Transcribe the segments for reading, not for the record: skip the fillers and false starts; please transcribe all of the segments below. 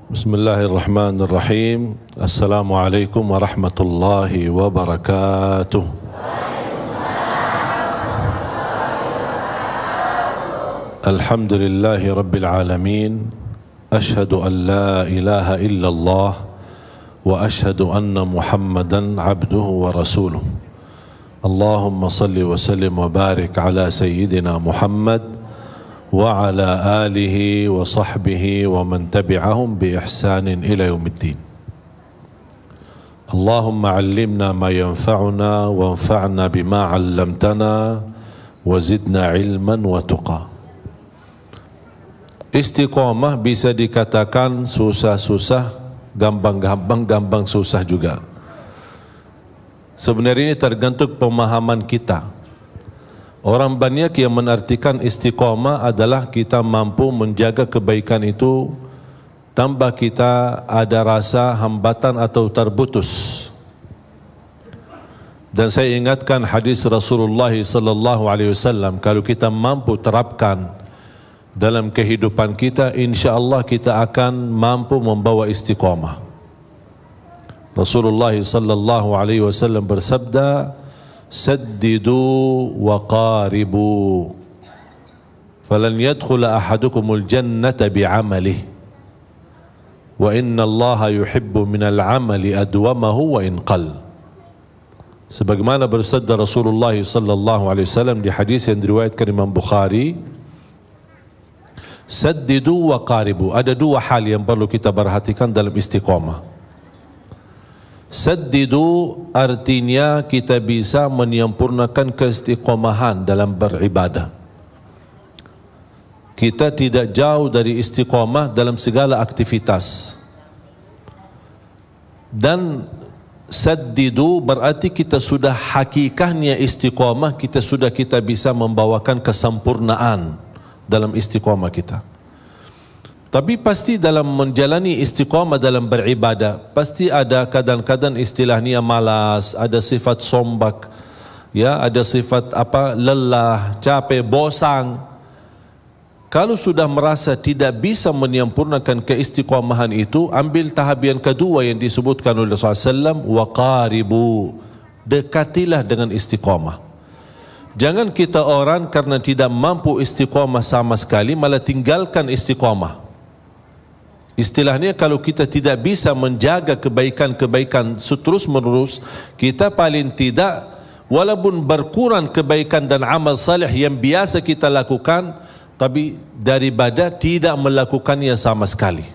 Bismillahirrahmanirrahim. Assalamualaikum warahmatullahi wabarakatuh. Alhamdulillahi rabbil alamin. Ashhadu an la ilaha illallah wa ashhadu anna Muhammadan abduhu wa rasuluh. Allahumma salli wa sallim wa barik ala sayyidina Muhammad wa ala alihi wa sahbihi wa man tabi'ahum bi ihsanin ila yaumiddin. Allahumma 'allimna ma yanfa'una wa anfa'na bima 'allamtana wa zidna ilman wa tuqa. Istiqamah bisa dikatakan susah-susah, gampang-gampang, gampang susah juga. Sebenarnya ini tergantung pemahaman kita. Orang banyak yang menartikan istiqamah adalah kita mampu menjaga kebaikan itu tanpa kita ada rasa hambatan atau terputus. Dan saya ingatkan hadis Rasulullah sallallahu alaihi wasallam, kalau kita mampu terapkan dalam kehidupan kita, insya-Allah kita akan mampu membawa istiqamah. Rasulullah sallallahu alaihi wasallam bersabda, saddidu wa qaribu falan yadkhula ahadukumul jannata bi'amalihi wa inna Allaha yuhibbu minal amali adwamahu wa in qal. Sebagaimana bersabda Rasulullah sallallahu alaihi wasallam di hadis yang diriwayatkan Imam Bukhari, saddidu wa qaribu. Ada dua hal yang perlu kita perhatikan dalam istiqamah. Saddidu artinya kita bisa menyempurnakan keistiqomahan dalam beribadah. Kita tidak jauh dari istiqamah dalam segala aktivitas. Dan saddidu berarti kita sudah hakikahnya istiqamah, kita bisa membawakan kesempurnaan dalam istiqamah kita. Tapi pasti dalam menjalani istiqamah dalam beribadah, pasti ada kadang-kadang istilahnya malas, ada sifat sombak, ya, ada sifat lelah, capek, bosan. Kalau sudah merasa tidak bisa menyempurnakan keistiqamahan itu, ambil tahap yang kedua yang disebutkan oleh Rasulullah SAW, wa qaribu, dekatilah dengan istiqamah. Jangan kita orang karena tidak mampu istiqamah sama sekali malah tinggalkan istiqamah. Istilahnya kalau kita tidak bisa menjaga kebaikan-kebaikan terus menerus, kita paling tidak walaupun berkurang kebaikan dan amal saleh yang biasa kita lakukan, tapi daripada tidak melakukannya sama sekali.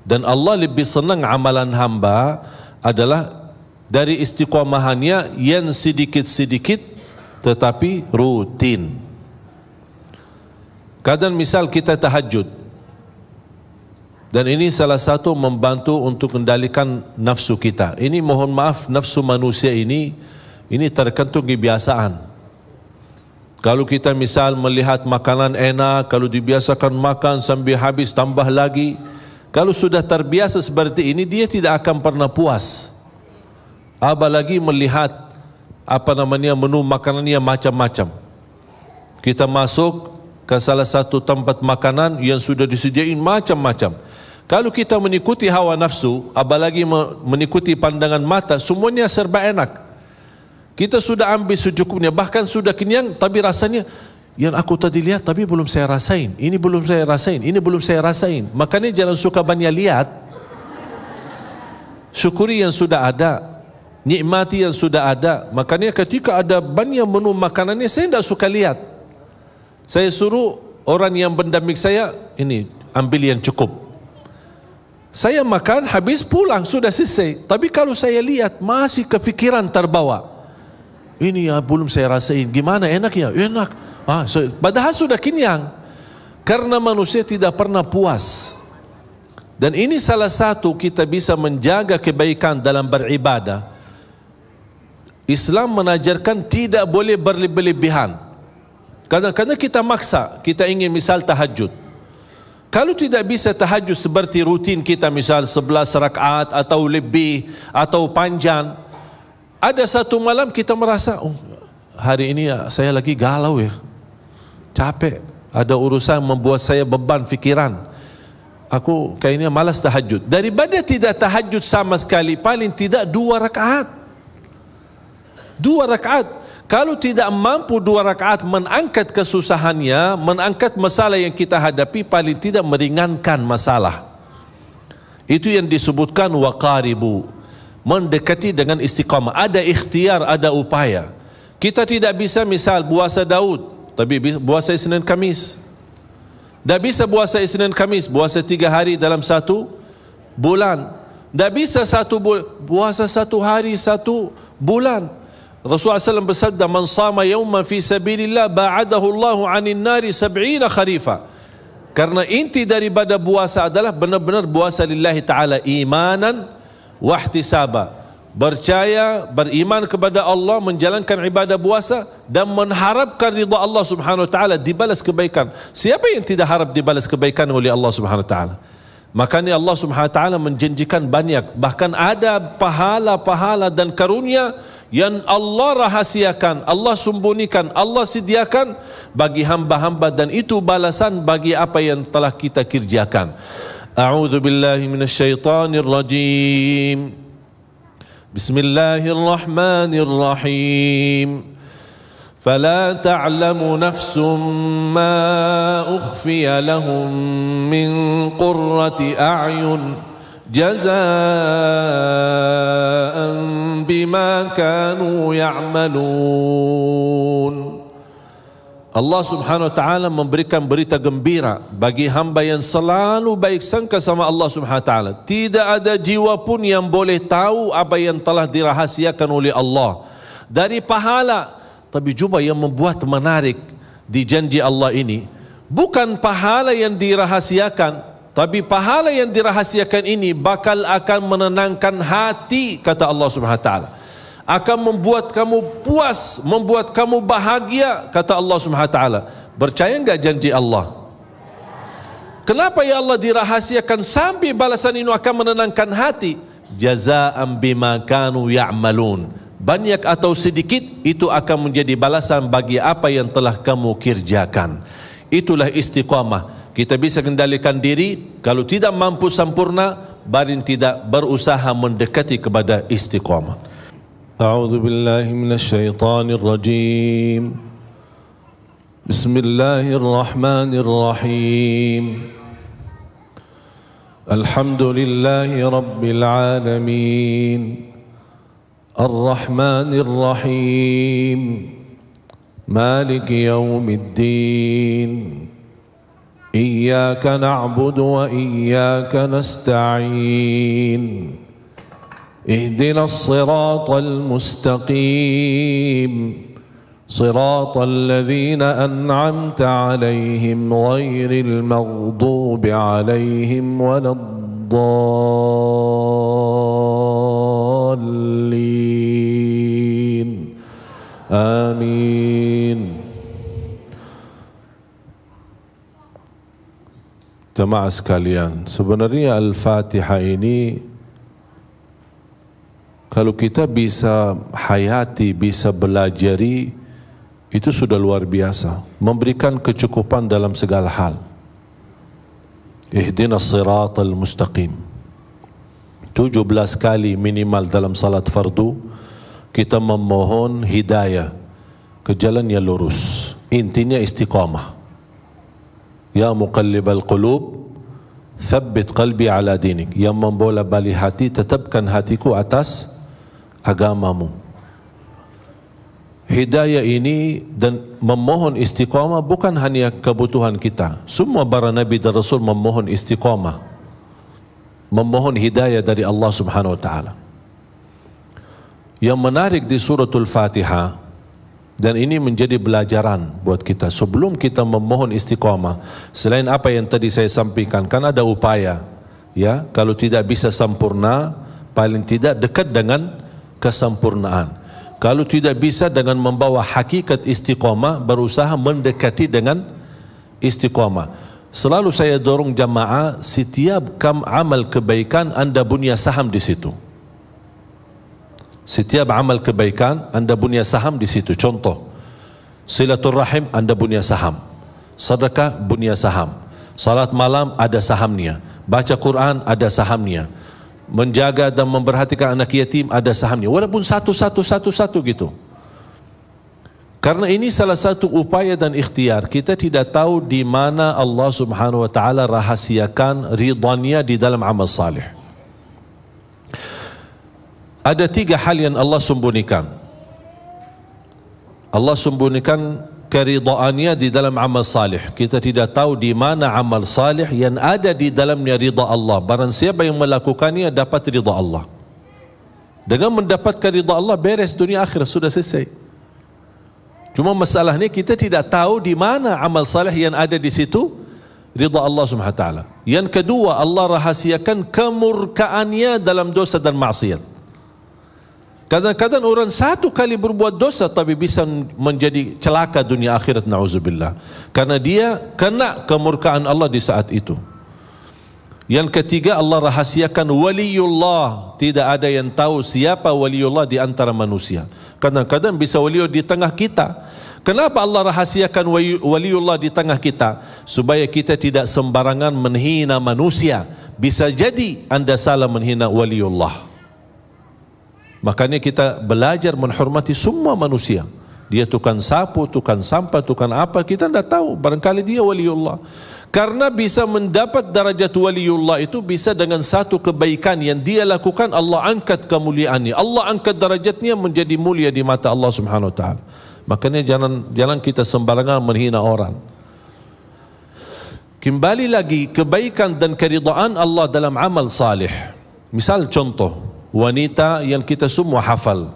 Dan Allah lebih senang amalan hamba adalah dari istiqamahannya yang sedikit-sedikit tetapi rutin. Kadang misal kita tahajud, dan ini salah satu membantu untuk kendalikan nafsu kita. Ini mohon maaf, nafsu manusia ini tergantung kebiasaan. Kalau kita misal melihat makanan enak, kalau dibiasakan makan sampai habis tambah lagi, kalau sudah terbiasa seperti ini, dia tidak akan pernah puas. Apalagi melihat menu makanannya macam-macam. Kita masuk ke salah satu tempat makanan yang sudah disediain macam-macam. Kalau kita mengikuti hawa nafsu, apalagi mengikuti pandangan mata, semuanya serba enak. Kita sudah ambil secukupnya, bahkan sudah kenyang, tapi rasanya yang aku tadi lihat tapi belum saya rasain. Ini belum saya rasain, ini belum saya rasain. Makanya jangan suka banyak lihat. Syukuri yang sudah ada, nikmati yang sudah ada. Makanya ketika ada banyak menu makanannya, saya tidak suka lihat. Saya suruh orang yang pendamping saya, ini ambil yang cukup. Saya makan, habis pulang, sudah selesai. Tapi kalau saya lihat, masih kepikiran terbawa. Ini ya belum saya rasain, gimana enaknya? Enak. Padahal sudah kenyang. Karena manusia tidak pernah puas. Dan ini salah satu kita bisa menjaga kebaikan dalam beribadah. Islam menajarkan tidak boleh berlebihan. Kadang-kadang kita maksa, kita ingin misal tahajud. Kalau tidak bisa tahajud seperti rutin kita, misal 11 rakaat atau lebih atau panjang, ada satu malam kita merasa, hari ini saya lagi galau ya, capek, ada urusan membuat saya beban fikiran. aku kayaknya malas tahajud. Daripada tidak tahajud sama sekali, paling tidak 2 rakaat. 2 rakaat. Kalau tidak mampu 2 rakaat mengangkat kesusahannya, mengangkat masalah yang kita hadapi, paling tidak meringankan masalah. Itu yang disebutkan waqaribu, mendekati dengan istiqamah. Ada ikhtiar, ada upaya. Kita tidak bisa misal puasa Daud, tapi puasa Isnin Kamis. Tak bisa puasa Isnin Kamis, puasa 3 hari dalam 1 bulan. Tak bisa 1 bulan, puasa 1 hari 1 bulan. Rasulullah SAW bersabda, man sama yawman fi sabilillah ba'adahu Allahu 'anil nari 70 kharifa. Karena inti daripada puasa adalah benar-benar puasa lillahi ta'ala, imanan wa ihtisaba, percaya, beriman kepada Allah, menjalankan ibadah puasa dan mengharapkan ridha Allah Subhanahu wa taala, dibalas kebaikan. Siapa yang tidak harap dibalas kebaikan oleh Allah Subhanahu wa taala? Makanya Allah Subhanahu wa taala menjanjikan banyak, bahkan ada pahala-pahala dan karunia yang Allah rahasiakan, Allah sembunyikan, Allah sediakan bagi hamba-hamba, dan itu balasan bagi apa yang telah kita kerjakan. A'udzu billahi minasyaitonir rajim. Bismillahirrahmanirrahim. فلا تعلم نفس ما أخفي لهم من قرة أعين جزاء بما كانوا يعملون. Allah Subhanahu wa taala memberikan berita gembira bagi hamba yang selalu baik sangka sama Allah Subhanahu wa taala. Tidak ada jiwa pun yang boleh tahu apa yang telah dirahasiakan oleh Allah dari pahala. Tapi juga yang membuat menarik di janji Allah ini, bukan pahala yang dirahasiakan, tapi pahala yang dirahasiakan ini bakal akan menenangkan hati, kata Allah Subhanahu wa taala. Akan membuat kamu puas, membuat kamu bahagia, kata Allah Subhanahu wa taala. Percaya enggak janji Allah? Kenapa ya Allah dirahasiakan sampai balasan ini akan menenangkan hati? Jazaa'an bima kanu ya'malun. Banyak atau sedikit, itu akan menjadi balasan bagi apa yang telah kamu kerjakan. Itulah istiqamah. Kita bisa kendalikan diri, kalau tidak mampu sempurna, barin tidak berusaha mendekati kepada istiqamah. A'udzu billahi minasyaitonir rajim. Bismillahirrahmanirrahim. Alhamdulillahi rabbil alamin. الرحمن الرحيم مالك يوم الدين إياك نعبد وإياك نستعين اهدنا الصراط المستقيم صراط الذين أنعمت عليهم غير المغضوب عليهم ولا الضالين آمين. Jemaah sekalian, sebenarnya Al-Fatihah ini kalau kita bisa hayati, bisa belajari, itu sudah luar biasa, memberikan kecukupan dalam segala hal. Ihdinas siratal mustaqim 17 kali minimal dalam salat fardu kita memohon hidayah ke jalan yang lurus. Intinya istiqamah. Ya muqallibal qulub thabbit qalbi ala dinik. Yang membola-balik hati, tetapkan hatiku atas agamamu. Hidayah ini dan memohon istiqamah bukan hanya kebutuhan kita. Semua para nabi dan rasul memohon istiqamah, memohon hidayah dari Allah Subhanahu wa taala. Yang menarik di suratul Fatihah, dan ini menjadi pelajaran buat kita sebelum kita memohon istiqamah, selain apa yang tadi saya sampaikan, kan ada upaya, ya, kalau tidak bisa sempurna, paling tidak dekat dengan kesempurnaan. Kalau tidak bisa, dengan membawa hakikat istiqamah, berusaha mendekati dengan istiqamah. Selalu saya dorong jamaah, setiap amal kebaikan anda punya saham di situ. Setiap amal kebaikan anda punya saham di situ. Contoh, silaturrahim anda punya saham, sedekah punya saham, salat malam ada sahamnya, Baca Quran ada sahamnya, menjaga dan memperhatikan anak yatim ada sahamnya, walaupun satu gitu. Karena ini salah satu upaya dan ikhtiar. Kita tidak tahu di mana Allah Subhanahu wa taala rahasiakan ridhanya di dalam amal salih. Ada 3 hal yang Allah sembunyikan. Allah sembunyikan keridhaannya di dalam amal salih. Kita tidak tahu di mana amal salih yang ada di dalamnya ridha Allah. Barang siapa yang melakukannya dapat ridha Allah. Dengan mendapatkan ridha Allah, beres dunia akhirat, sudah selesai. Cuma masalahnya kita tidak tahu di mana amal salih yang ada di situ ridha Allah Subhanahu wa taala. Yang kedua, Allah rahasiakan kemurkaannya dalam dosa dan maksiat. Kadang-kadang orang satu kali berbuat dosa tapi bisa menjadi celaka dunia akhirat, na'udzubillah, karena dia kena kemurkaan Allah di saat itu. Yang ketiga, Allah rahasiakan waliullah. Tidak ada yang tahu siapa waliullah di antara manusia. Kadang-kadang bisa waliullah di tengah kita. Kenapa Allah rahasiakan waliullah di tengah kita? Supaya kita tidak sembarangan menghina manusia. Bisa jadi anda salah menghina waliullah. Makanya kita belajar menghormati semua manusia. Dia tukang sapu, tukang sampah, tukang apa, kita tidak tahu, barangkali dia waliullah. Karena bisa mendapat darajat waliullah itu bisa dengan satu kebaikan yang dia lakukan, Allah angkat kemuliaannya, Allah angkat darajatnya menjadi mulia di mata Allah Subhanahu wa taala. Makanya jangan kita sembarangan menghina orang. Kembali lagi, kebaikan dan keridhaan Allah dalam amal salih. Misal contoh, wanita yang kita semua hafal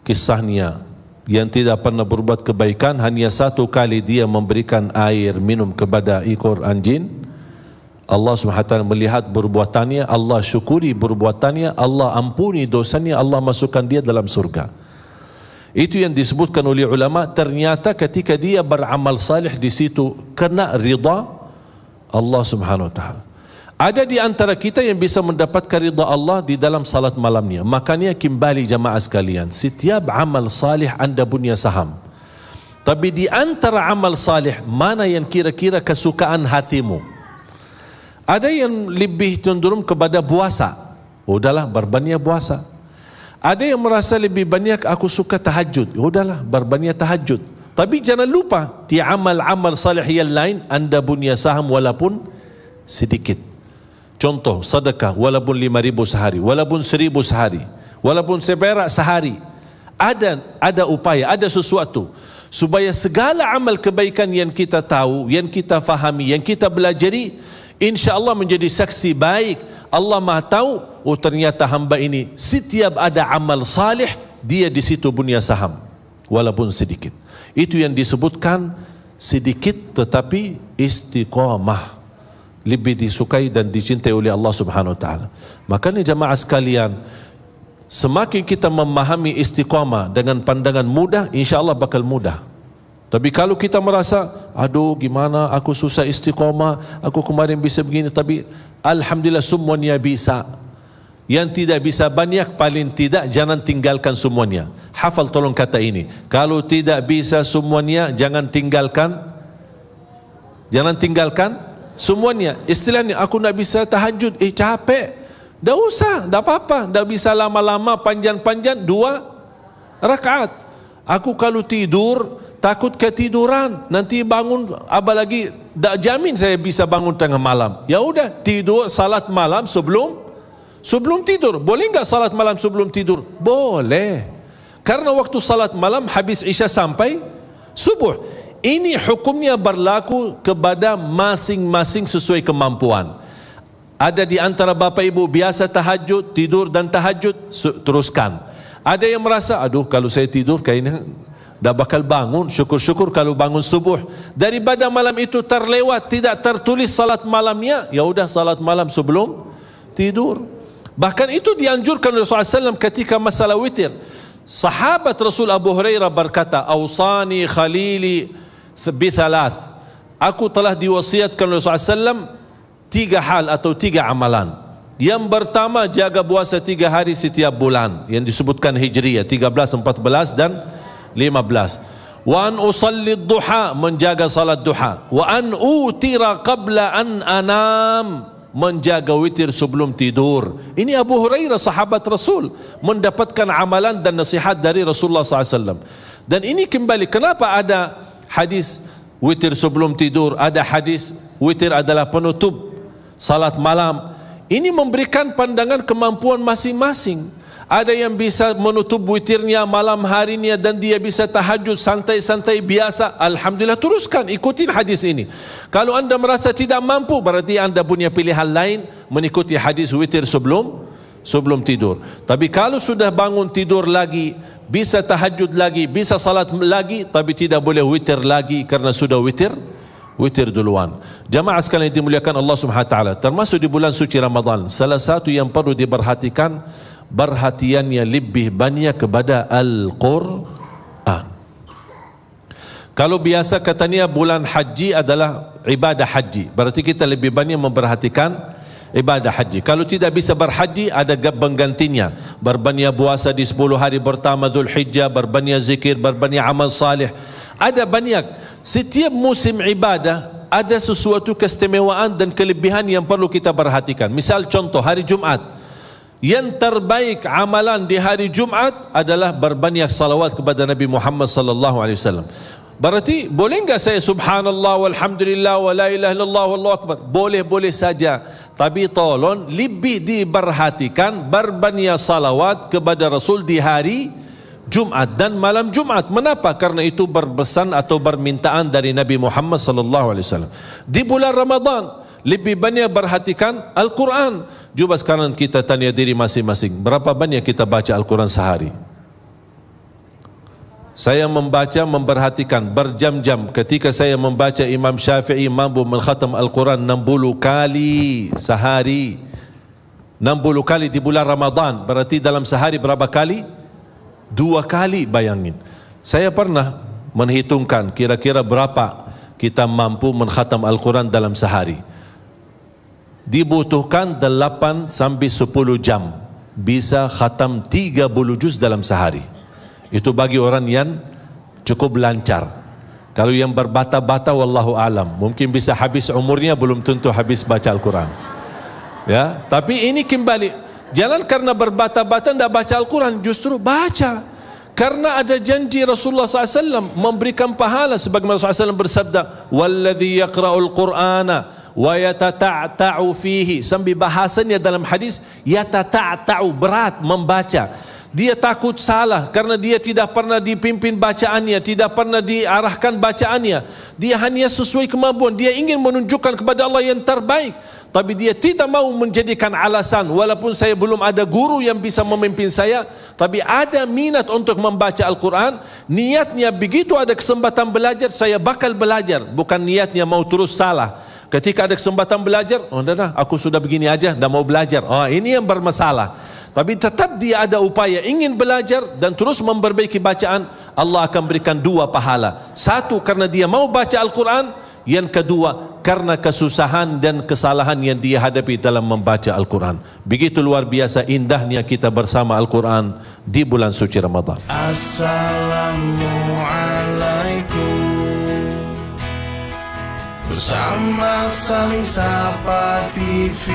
kisahnya, yang tidak pernah berbuat kebaikan, hanya satu kali dia memberikan air minum kepada ekor anjing. Allah SWT melihat perbuatannya, Allah syukuri perbuatannya, Allah ampuni dosanya, Allah masukkan dia dalam surga. Itu yang disebutkan oleh ulama. Ternyata ketika dia beramal salih di situ kena ridha Allah Subhanahu wa taala. Ada di antara kita yang bisa mendapatkan ridha Allah di dalam salat malamnya. Makanya kembali jamaah sekalian, setiap amal salih anda punya saham. Tapi di antara amal salih, mana yang kira-kira kesukaan hatimu? Ada yang lebih cenderung kepada puasa. Udahlah, berbanyak puasa. Ada yang merasa lebih banyak aku suka tahajud. Udahlah, berbanyak tahajud. Tapi jangan lupa, di amal-amal salih yang lain anda punya saham walaupun sedikit. Contoh, sedekah walaupun 5.000 sehari, walaupun 1.000 sehari, walaupun seperak sehari. Ada upaya, ada sesuatu supaya segala amal kebaikan yang kita tahu, yang kita fahami, yang kita belajari, insya-Allah menjadi saksi baik. Allah Maha tahu, oh ternyata hamba ini setiap ada amal salih dia di situ punya saham walaupun sedikit. Itu yang disebutkan sedikit tetapi istiqamah, lebih disukai dan dicintai oleh Allah Subhanahu wa taala. Makanya jamaah sekalian, semakin kita memahami istiqamah dengan pandangan mudah, insya-Allah bakal mudah. Tapi kalau kita merasa, aduh gimana aku susah istiqamah, aku kemarin bisa begini, tapi alhamdulillah semuanya bisa. Yang tidak bisa banyak, paling tidak jangan tinggalkan semuanya. Hafal tolong kata ini. Kalau tidak bisa semuanya, jangan tinggalkan semuanya. Istilahnya, aku nak bisa tahajud, capek. Dah usah, dah apa-apa. Dah bisa lama-lama, panjang-panjang, 2 rakaat. Aku kalau tidur, takut ketiduran. Nanti bangun, apalagi, dah jamin saya bisa bangun tengah malam. Ya udah, tidur, salat malam sebelum tidur. Boleh enggak salat malam sebelum tidur? Boleh. Karena waktu salat malam, habis Isya sampai subuh. Ini hukumnya berlaku kepada masing-masing sesuai kemampuan. Ada di antara bapa ibu biasa tahajud, tidur dan tahajud, teruskan. Ada yang merasa, aduh kalau saya tidur kayaknya dah bakal bangun, syukur-syukur kalau bangun subuh. Daripada malam itu terlewat, tidak tertulis salat malamnya, ya udah salat malam sebelum tidur. Bahkan itu dianjurkan oleh Rasulullah SAW ketika masalah witir. Sahabat Rasul Abu Hurairah berkata, "Awsani khalili bithalath." Aku telah diwasiatkan oleh Rasulullah SAW 3 hal atau 3 amalan. Yang pertama, jaga puasa 3 hari setiap bulan, yang disebutkan Hijriyah 13, 14 dan 15. Wa an usalli duha, menjaga salat duha. Wa an utira qabla an anam, menjaga witir sebelum tidur. Ini Abu Hurairah, sahabat Rasul, mendapatkan amalan dan nasihat dari Rasulullah SAW. Dan ini kembali, kenapa ada hadis witir sebelum tidur, ada hadis witir adalah penutup salat malam. Ini memberikan pandangan kemampuan masing-masing. Ada yang bisa menutup witirnya malam harinya dan dia bisa tahajud santai-santai biasa. Alhamdulillah, teruskan, ikutin hadis ini. Kalau anda merasa tidak mampu, berarti anda punya pilihan lain, mengikuti hadis witir sebelum tidur. Tapi kalau sudah bangun tidur lagi, bisa tahajud lagi, bisa salat lagi, tapi tidak boleh witir lagi karena sudah witir duluan. Jamaah sekalian yang dimuliakan Allah Subhanahu wa taala, termasuk di bulan suci Ramadan, salah satu yang perlu diperhatikan, perhatiannya lebih banyak kepada Al-Quran. Kalau biasa katanya bulan haji adalah ibadah haji, berarti kita lebih banyak memperhatikan ibadah haji. Kalau tidak bisa berhaji, ada penggantinya, berbanyak puasa di 10 hari pertama Zulhijjah, berbanyak zikir, berbanyak amal salih. Ada banyak. Setiap musim ibadah ada sesuatu keistimewaan dan kelebihan yang perlu kita perhatikan. Misal contoh hari Jumat, yang terbaik amalan di hari Jumat adalah berbanyak salawat kepada Nabi Muhammad sallallahu alaihi wasallam. Berarti boleh enggak saya subhanallah walhamdulillah wa la ilaha illallah wallahu akbar? Boleh saja. Tapi tolong lebih diperhatikan berbanyak salawat kepada Rasul di hari Jumat dan malam Jumat. Mengapa? Karena itu berpesan atau permintaan dari Nabi Muhammad sallallahu alaihi wasallam. Di bulan Ramadan lebih banyak perhatikan Al-Quran. Cuba sekarang kita tanya diri masing-masing, berapa banyak kita baca Al-Quran sehari? Saya membaca, memperhatikan berjam-jam. Ketika saya membaca, Imam Syafi'i mampu mengkhatam Al-Quran 60 kali sehari. 60 kali di bulan Ramadan, berarti dalam sehari berapa kali? 2 kali, bayangin. Saya pernah menghitungkan kira-kira berapa kita mampu mengkhatam Al-Quran dalam sehari. Dibutuhkan 8 sampai 10 jam, bisa khatam 30 juz dalam sehari. Itu bagi orang yang cukup lancar. Kalau yang berbata-bata, wallahu alam, mungkin bisa habis umurnya, belum tentu habis baca Al-Quran. Ya, tapi ini kembali, jangan karena berbata-bata tidak baca Al-Quran, justru baca. Karena ada janji Rasulullah SAW memberikan pahala, sebagaimana Rasulullah SAW bersabda, "Walladzi yaqra'ul Qur'ana wa yatata'ta'u fihi." Sambil bahasanya dalam hadis, yatata'ta'u, berat membaca. Dia takut salah karena dia tidak pernah dipimpin bacaannya, tidak pernah diarahkan bacaannya. Dia hanya sesuai kemampuan, dia ingin menunjukkan kepada Allah yang terbaik. Tapi dia tidak mau menjadikan alasan, walaupun saya belum ada guru yang bisa memimpin saya, tapi ada minat untuk membaca Al-Quran. Niatnya begitu ada kesempatan belajar, saya bakal belajar. Bukan niatnya mau terus salah. Ketika ada kesempatan belajar, oh dah, aku sudah begini aja, dah mau belajar. Oh, ini yang bermasalah. Tapi tetap dia ada upaya ingin belajar dan terus memperbaiki bacaan, Allah akan berikan 2 pahala. 1 karena dia mau baca Al-Quran, yang kedua karena kesusahan dan kesalahan yang dia hadapi dalam membaca Al-Quran. Begitu luar biasa indahnya kita bersama Al-Quran di bulan suci Ramadan. Assalamualaikum. Bersama Saling Sapa TV.